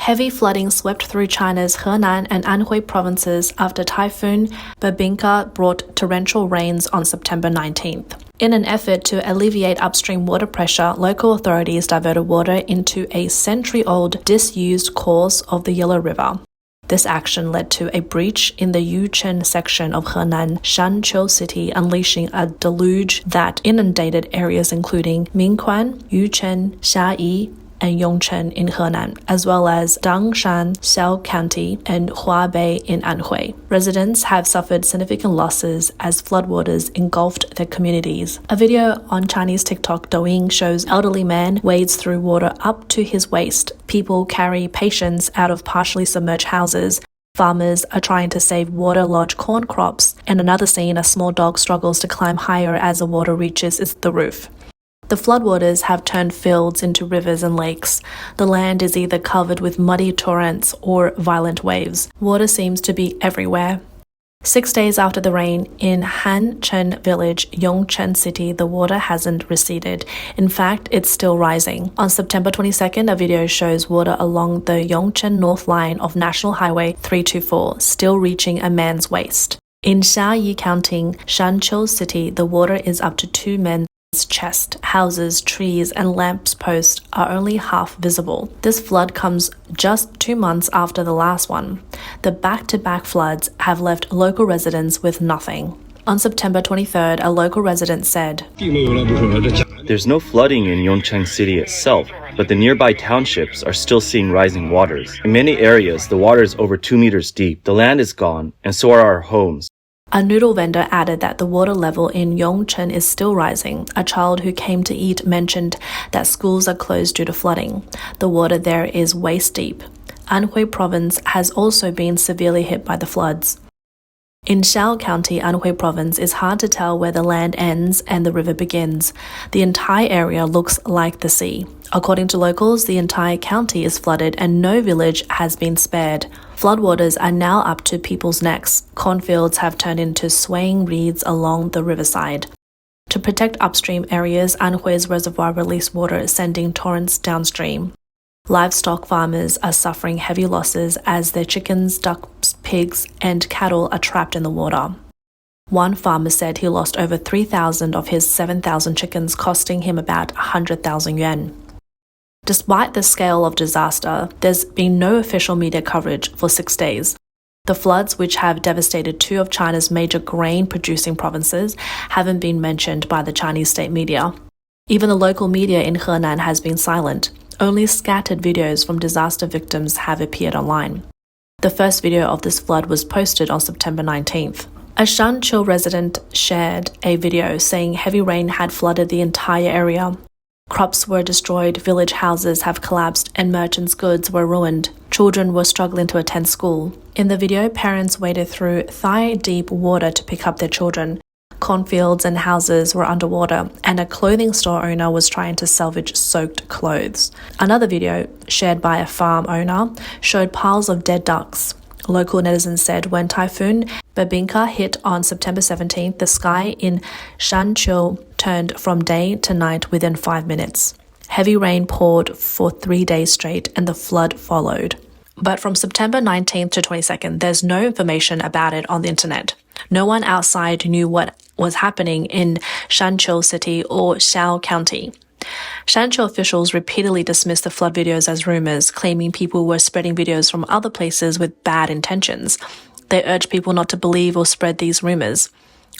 Heavy flooding swept through China's Henan and Anhui provinces after Typhoon Babinka brought torrential rains on September 19th. In an effort to alleviate upstream water pressure, local authorities diverted water into a century-old disused course of the Yellow River. This action led to a breach in the Yuchen section of Henan Shanqiu City, unleashing a deluge that inundated areas including Minquan, Yuchen, Xiayi, and Yongchen in Henan, as well as Dangshan, Xiao County, and Huabei in Anhui. Residents have suffered significant losses as floodwaters engulfed their communities. A video on Chinese TikTok Douyin shows elderly man wades through water up to his waist. People carry patients out of partially submerged houses. Farmers are trying to save waterlogged corn crops. In another scene, a small dog struggles to climb higher as the water reaches the roof. The floodwaters have turned fields into rivers and lakes. The land is either covered with muddy torrents or violent waves. Water seems to be everywhere. 6 days after the rain, in Hanchen village, Yongchen City, the water hasn't receded. In fact, it's still rising. On September 22nd, a video shows water along the Yongchen North line of National Highway 324, still reaching a man's waist. In Xiayi County, Shanqiu City, the water is up to 2 men's chest. Houses, trees, and lamp posts are only half visible. This flood comes just 2 months after the last one. The back-to-back floods have left local residents with nothing. On September 23rd, a local resident said, "There's no flooding in Yongcheng City itself, but the nearby townships are still seeing rising waters. In many areas, the water is over 2 meters deep. The land is gone, and so are our homes." A noodle vendor added that the water level in Yongchen is still rising. A child who came to eat mentioned that schools are closed due to flooding. The water there is waist deep. Anhui province has also been severely hit by the floods. In Xiao County, Anhui province, it's hard to tell where the land ends and the river begins. The entire area looks like the sea. According to locals, the entire county is flooded and no village has been spared. Floodwaters are now up to people's necks. Cornfields have turned into swaying reeds along the riverside. To protect upstream areas, Anhui's reservoir released water, sending torrents downstream. Livestock farmers are suffering heavy losses as their chickens, ducks, pigs, and cattle are trapped in the water. One farmer said he lost over 3,000 of his 7,000 chickens, costing him about 100,000 yuan. Despite the scale of disaster, there's been no official media coverage for 6 days. The floods, which have devastated 2 of China's major grain-producing provinces, haven't been mentioned by the Chinese state media. Even the local media in Henan has been silent. Only scattered videos from disaster victims have appeared online. The first video of this flood was posted on September 19th. A Shanqiu resident shared a video saying heavy rain had flooded the entire area. Crops were destroyed, village houses have collapsed, and merchants' goods were ruined. Children were struggling to attend school. In the video, parents waded through thigh-deep water to pick up their children. Cornfields and houses were underwater, and a clothing store owner was trying to salvage soaked clothes. Another video, shared by a farm owner, showed piles of dead ducks. Local netizens said when Typhoon Babinka hit on September 17th, the sky in Shanqiu turned from day to night within 5 minutes. Heavy rain poured for 3 days straight, and the flood followed. But from September 19th to 22nd, there's no information about it on the internet. No one outside knew what was happening in Shanqiu City or Xiao County. Shanqiu officials repeatedly dismissed the flood videos as rumors, claiming people were spreading videos from other places with bad intentions. They urged people not to believe or spread these rumors.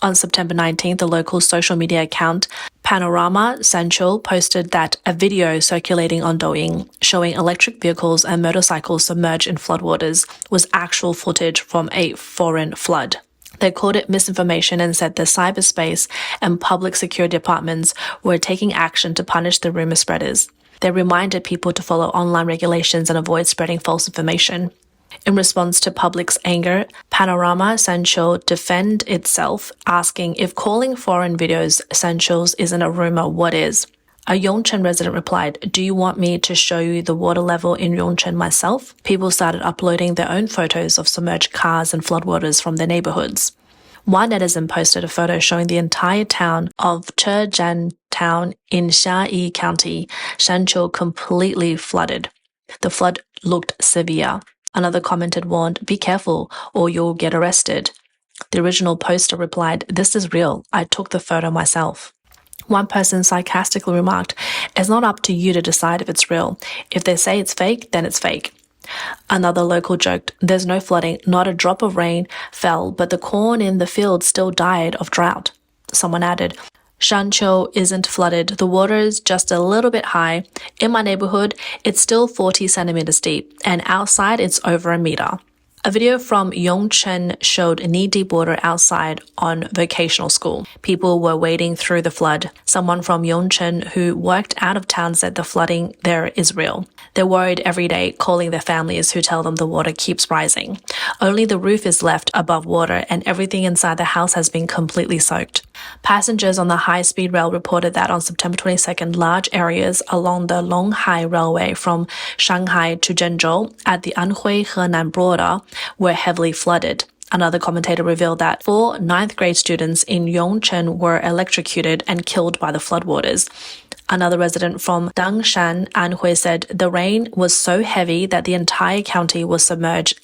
On September 19th, the local social media account Panorama Sanchul posted that a video circulating on Douyin showing electric vehicles and motorcycles submerged in floodwaters was actual footage from a foreign flood. They called it misinformation and said the cyberspace and public security departments were taking action to punish the rumor spreaders. They reminded people to follow online regulations and avoid spreading false information. In response to public's anger, Panorama Sancho defended itself, asking if calling foreign videos Sancho's isn't a rumor, what is? A Yongchen resident replied, "Do you want me to show you the water level in Yongchen myself?" People started uploading their own photos of submerged cars and floodwaters from their neighborhoods. One netizen posted a photo showing the entire town of Chejian Town in Xiayi County, Shanqiu, completely flooded. The flood looked severe. Another commented warned, "Be careful or you'll get arrested." The original poster replied, "This is real. I took the photo myself." One person sarcastically remarked, "It's not up to you to decide if it's real. If they say it's fake, then it's fake." Another local joked, "There's no flooding, not a drop of rain fell, but the corn in the field still died of drought." Someone added, "Shanqiu isn't flooded, the water is just a little bit high. In my neighborhood, it's still 40 centimeters deep, and outside it's over a meter." A video from Yongchen showed knee-deep water outside on vocational school. People were wading through the flood. Someone from Yongchen who worked out of town said the flooding there is real. They're worried every day, calling their families who tell them the water keeps rising. Only the roof is left above water and everything inside the house has been completely soaked. Passengers on the high-speed rail reported that on September 22nd, large areas along the Longhai Railway from Shanghai to Zhengzhou at the Anhui Henan border were heavily flooded. Another commentator revealed that 4 ninth grade students in Yongchen were electrocuted and killed by the floodwaters. Another resident from Dangshan, Anhui, said the rain was so heavy that the entire county was submerged,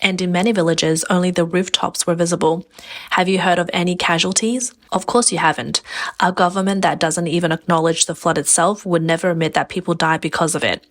and in many villages only the rooftops were visible. Have you heard of any casualties? Of course you haven't. A government that doesn't even acknowledge the flood itself would never admit that people died because of it.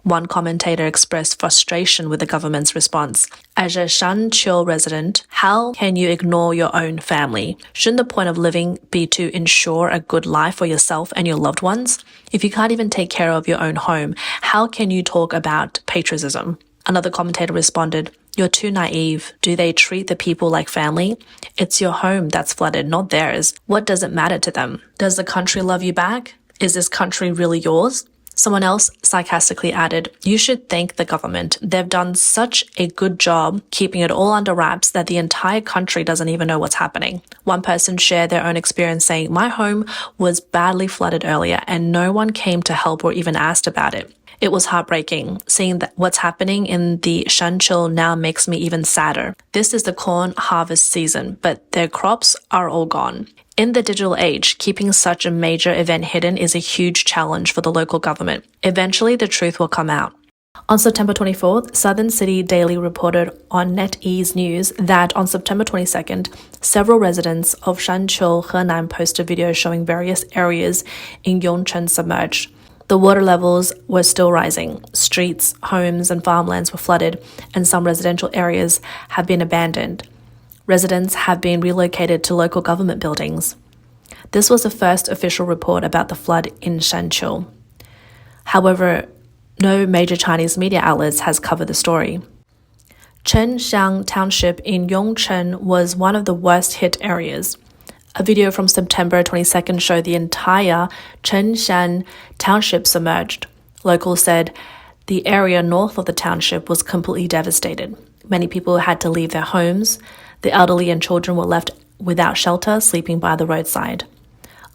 One commentator expressed frustration with the government's response. As a Shanqiu resident, how can you ignore your own family? Shouldn't the point of living be to ensure a good life for yourself and your loved ones? If you can't even take care of your own home, how can you talk about patriotism? Another commentator responded, "You're too naive. Do they treat the people like family? It's your home that's flooded, not theirs. What does it matter to them? Does the country love you back? Is this country really yours?" Someone else sarcastically added, "You should thank the government. They've done such a good job keeping it all under wraps that the entire country doesn't even know what's happening." One person shared their own experience saying, "My home was badly flooded earlier and no one came to help or even asked about it. It was heartbreaking. Seeing that what's happening in the Shanqiu now makes me even sadder. This is the corn harvest season, but their crops are all gone." In the digital age, keeping such a major event hidden is a huge challenge for the local government. Eventually, the truth will come out. On September 24th, Southern City Daily reported on NetEase News that on September 22nd, several residents of Shanqiu, Henan posted videos showing various areas in Yongchen submerged. The water levels were still rising. Streets, homes, and farmlands were flooded, and some residential areas have been abandoned. Residents have been relocated to local government buildings. This was the first official report about the flood in Shanqiu. However, no major Chinese media outlets has covered the story. Chenxiang Township in Yongchen was one of the worst hit areas. A video from September 22nd showed the entire Chenxiang Township submerged. Locals said the area north of the township was completely devastated. Many people had to leave their homes. The elderly and children were left without shelter, sleeping by the roadside.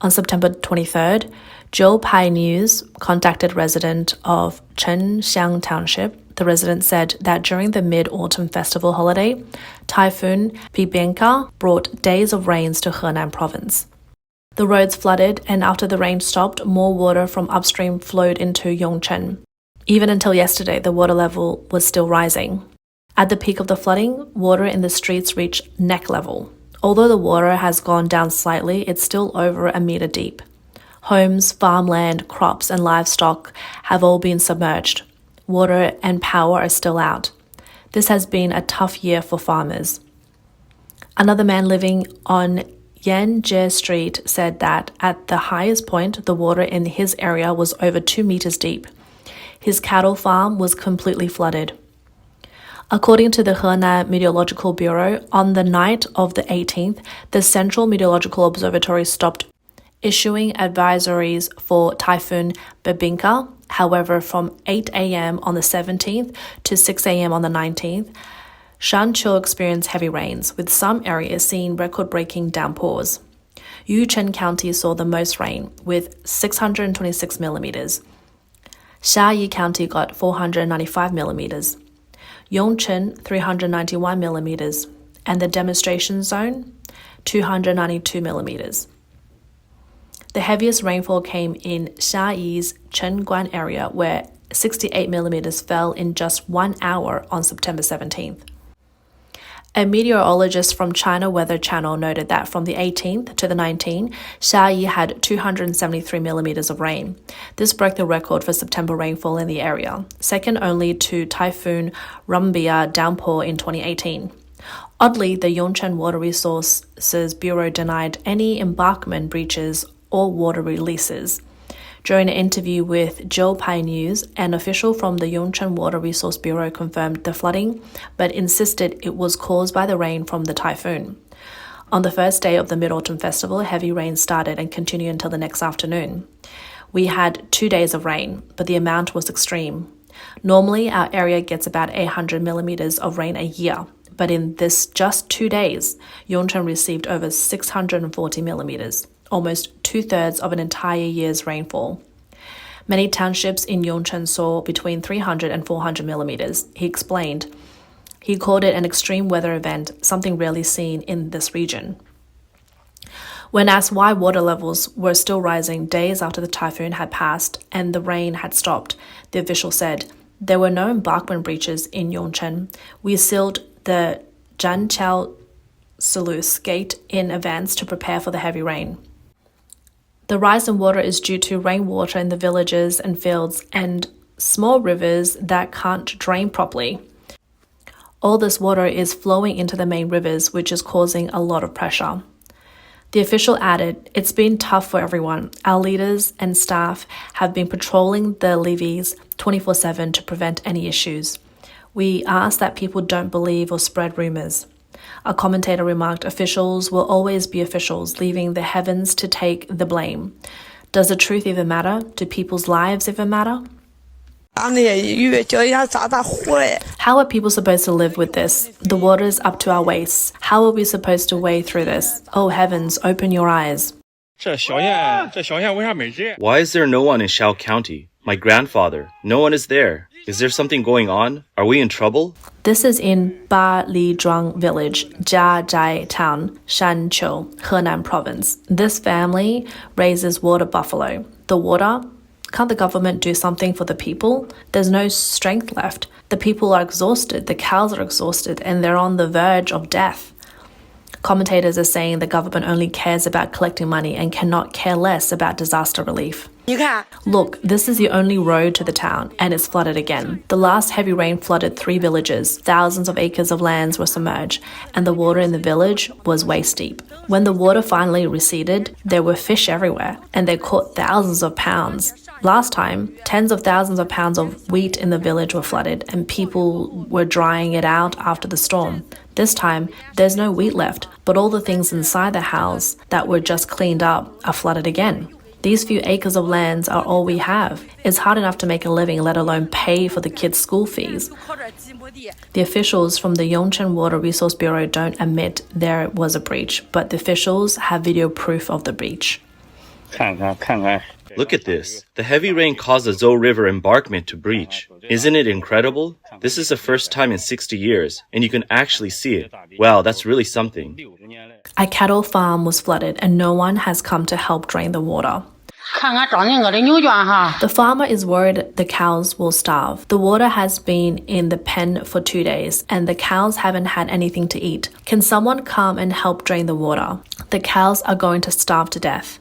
On September 23rd, Zhou Pai News contacted resident of Chenxiang Township. The resident said that during the Mid-Autumn Festival holiday, Typhoon Bibinka brought days of rains to Henan province. The roads flooded, and after the rain stopped, more water from upstream flowed into Yongchen. Even until yesterday, the water level was still rising. At the peak of the flooding, water in the streets reached neck level. Although the water has gone down slightly, it's still over a meter deep. Homes, farmland, crops, and livestock have all been submerged. Water and power are still out. This has been a tough year for farmers. Another man living on Yanjie Street said that at the highest point, the water in his area was over 2 meters deep. His cattle farm was completely flooded. According to the Henan Meteorological Bureau, on the night of the 18th, the Central Meteorological Observatory stopped issuing advisories for Typhoon Bibinka. However, from 8 a.m. on the 17th to 6 a.m. on the 19th, Shanqiu experienced heavy rains, with some areas seeing record-breaking downpours. Yuchen County saw the most rain, with 626 millimeters. Xiayi County got 495 millimeters. Yongchen 391 millimeters, and the demonstration zone 292 millimeters. The heaviest rainfall came in Xiayi's Chenguan area, where 68 millimeters fell in just 1 hour on September 17th. A meteorologist from China Weather Channel noted that from the 18th to the 19th, Xiayi had 273 millimeters of rain. This broke the record for September rainfall in the area, second only to Typhoon Rumbia downpour in 2018. Oddly, the Yongchen Water Resources Bureau denied any embankment breaches or water releases. During an interview with Zhoupai News, an official from the Yongchen Water Resource Bureau confirmed the flooding, but insisted it was caused by the rain from the typhoon. On the first day of the Mid-Autumn Festival, heavy rain started and continued until the next afternoon. We had 2 days of rain, but the amount was extreme. Normally, our area gets about 800 millimeters of rain a year, but in this just 2 days, Yongchen received over 640 millimeters, almost 2/3 of an entire year's rainfall. Many townships in Yongchen saw between 300 and 400 millimeters, he explained. He called it an extreme weather event, something rarely seen in this region. When asked why water levels were still rising days after the typhoon had passed and the rain had stopped, the official said, "There were no embankment breaches in Yongchen. We sealed the Zhanqiao sluice gate in advance to prepare for the heavy rain." The rise in water is due to rainwater in the villages and fields and small rivers that can't drain properly. All this water is flowing into the main rivers, which is causing a lot of pressure. The official added, "It's been tough for everyone. Our leaders and staff have been patrolling the levees 24/7 to prevent any issues. We ask that people don't believe or spread rumors." A commentator remarked, "Officials will always be officials, leaving the heavens to take the blame. Does the truth even matter? Do people's lives even matter?" How are people supposed to live with this? The water's up to our waists. How are we supposed to wade through this? Oh heavens, open your eyes. Why is there no one in Xiao County? My grandfather. No one is there. Is there something going on? Are we in trouble? This is in Balizhuang Village, Jiazhai Town, Shanqiu, Henan Province. This family raises water buffalo. The water? Can't the government do something for the people? There's no strength left. The people are exhausted, the cows are exhausted, and they're on the verge of death. Commentators are saying the government only cares about collecting money and cannot care less about disaster relief. Look, this is the only road to the town, and it's flooded again. The last heavy rain flooded 3 villages. Thousands of acres of lands were submerged, and the water in the village was waist deep. When the water finally receded, there were fish everywhere, and they caught thousands of pounds. Last time, tens of thousands of pounds of wheat in the village were flooded, and people were drying it out after the storm. This time, there's no wheat left, but all the things inside the house that were just cleaned up are flooded again. These few acres of lands are all we have. It's hard enough to make a living, let alone pay for the kids' school fees. The officials from the Yongchen Water Resource Bureau don't admit there was a breach, but the officials have video proof of the breach. Look at this. The heavy rain caused the Zhou River embankment to breach. Isn't it incredible? This is the first time in 60 years, and you can actually see it. Wow, that's really something. A cattle farm was flooded, and no one has come to help drain the water. The farmer is worried the cows will starve. The water has been in the pen for 2 days, and the cows haven't had anything to eat. Can someone come and help drain the water? The cows are going to starve to death.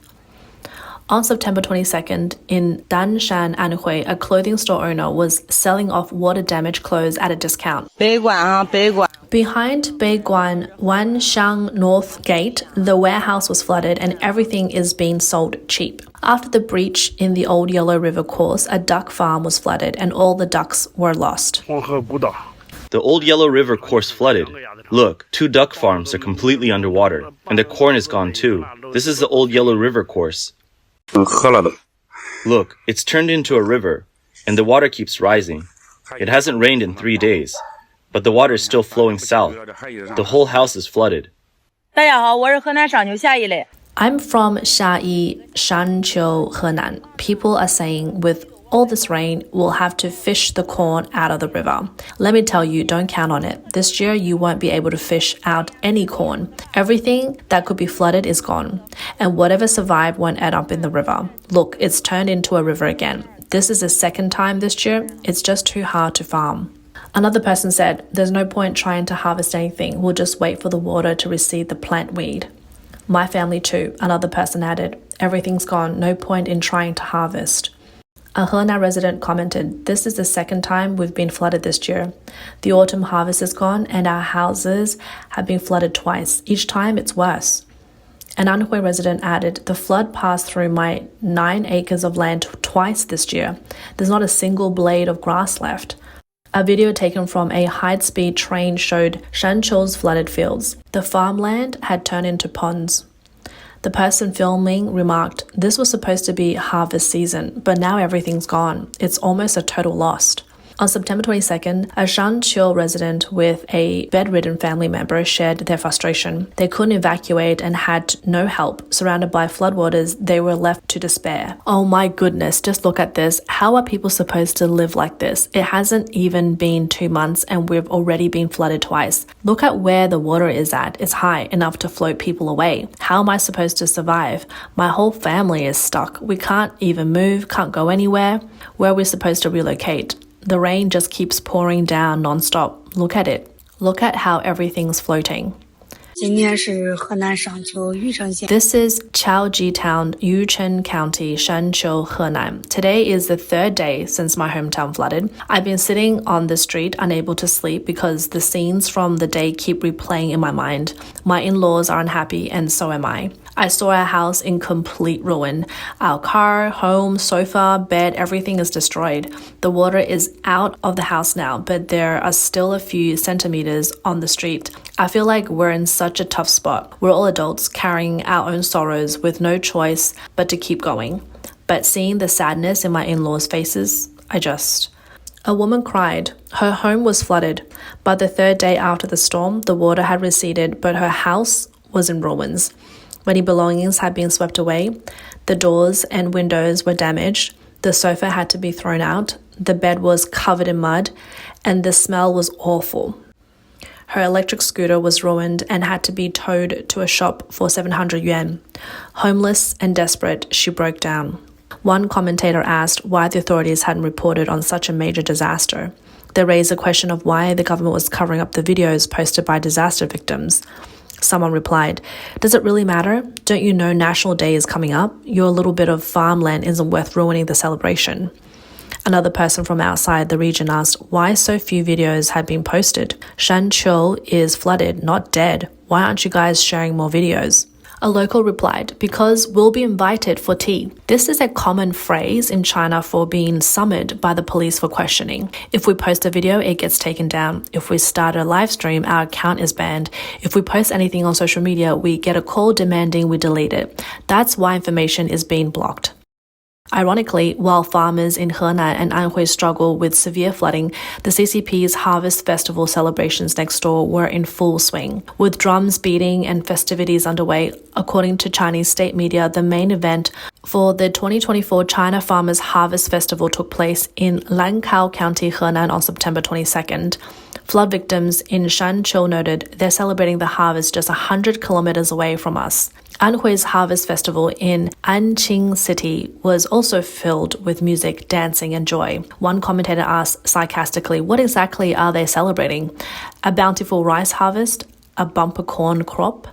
On September 22nd, in Danshan, Anhui, a clothing store owner was selling off water-damaged clothes at a discount. Behind Beiguan Wanxiang North Gate, the warehouse was flooded and everything is being sold cheap. After the breach in the Old Yellow River course, a duck farm was flooded and all the ducks were lost. The Old Yellow River course flooded. Look, 2 duck farms are completely underwater, and the corn is gone too. This is the Old Yellow River course. Look, it's turned into a river, and the water keeps rising. It hasn't rained in 3 days, but the water is still flowing south. The whole house is flooded. 大家好，我是河南商丘下一类。 I'm from Xiayi, Shanqiu, Henan. People are saying with all this rain, we'll have to fish the corn out of the river. Let me tell you, don't count on it. This year, you won't be able to fish out any corn. Everything that could be flooded is gone. And whatever survived won't end up in the river. Look, it's turned into a river again. This is the second time this year. It's just too hard to farm. Another person said, there's no point trying to harvest anything. We'll just wait for the water to recede the plant weed. My family too, another person added. Everything's gone. No point in trying to harvest. A Henan resident commented, this is the second time we've been flooded this year. The autumn harvest is gone and our houses have been flooded twice. Each time it's worse. An Anhui resident added, the flood passed through my 9 acres of land twice this year. There's not a single blade of grass left. A video taken from a high-speed train showed Shanqiu's flooded fields. The farmland had turned into ponds. The person filming remarked, this was supposed to be harvest season, but now everything's gone. It's almost a total loss. On September 22nd, a Shanqiu resident with a bedridden family member shared their frustration. They couldn't evacuate and had no help. Surrounded by floodwaters, they were left to despair. Oh my goodness, just look at this. How are people supposed to live like this? It hasn't even been 2 months and we've already been flooded twice. Look at where the water is at. It's high enough to float people away. How am I supposed to survive? My whole family is stuck. We can't even move, can't go anywhere. Where are we supposed to relocate? The rain just keeps pouring down non-stop. Look at it. Look at how everything's floating. This is Chaoji Town, Yucheng County, Shanqiu, Henan. Today is the third day since my hometown flooded. I've been sitting on the street unable to sleep because the scenes from the day keep replaying in my mind. My in-laws are unhappy and so am I. I saw our house in complete ruin. Our car, home, sofa, bed, everything is destroyed. The water is out of the house now, but there are still a few centimeters on the street. I feel like we're in such a tough spot. We're all adults carrying our own sorrows with no choice but to keep going. But seeing the sadness in my in-laws' faces, A woman cried. Her home was flooded, but the third day after the storm, the water had receded, but her house was in ruins. Many belongings had been swept away. The doors and windows were damaged. The sofa had to be thrown out. The bed was covered in mud, and the smell was awful. Her electric scooter was ruined and had to be towed to a shop for 700 yuan. Homeless and desperate, she broke down. One commentator asked why the authorities hadn't reported on such a major disaster. They raised the question of why the government was covering up the videos posted by disaster victims. Someone replied, does it really matter? Don't you know National Day is coming up? Your little bit of farmland isn't worth ruining the celebration. Another person from outside the region asked why so few videos had been posted. Shanqiu is flooded, not dead. Why aren't you guys sharing more videos? A local replied, because we'll be invited for tea. This is a common phrase in China for being summoned by the police for questioning. If we post a video, it gets taken down. If we start a live stream, our account is banned. If we post anything on social media, we get a call demanding we delete it. That's why information is being blocked. Ironically, while farmers in Henan and Anhui struggle with severe flooding, the CCP's Harvest Festival celebrations next door were in full swing. With drums beating and festivities underway, according to Chinese state media, the main event for the 2024 China Farmers Harvest Festival took place in Lankao County, Henan on September 22nd. Flood victims in Shanqiu noted they're celebrating the harvest just 100 kilometers away from us. Anhui's Harvest Festival in Anqing City was also filled with music, dancing, and joy. One commentator asked sarcastically, what exactly are they celebrating? A bountiful rice harvest? A bumper corn crop?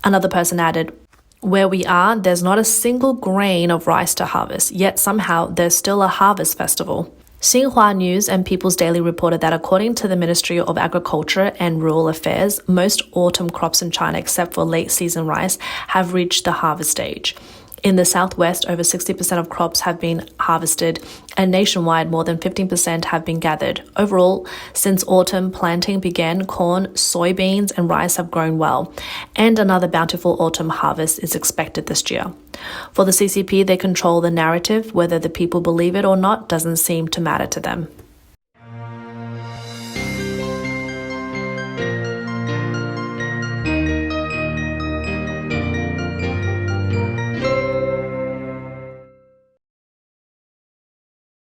Another person added, where we are, there's not a single grain of rice to harvest, yet somehow there's still a harvest festival. Xinhua News and People's Daily reported that according to the Ministry of Agriculture and Rural Affairs, most autumn crops in China, except for late-season rice, have reached the harvest stage. In the southwest, over 60% of crops have been harvested, and nationwide, more than 15% have been gathered. Overall, since autumn planting began, corn, soybeans, and rice have grown well, and another bountiful autumn harvest is expected this year. For the CCP, they control the narrative. Whether the people believe it or not doesn't seem to matter to them.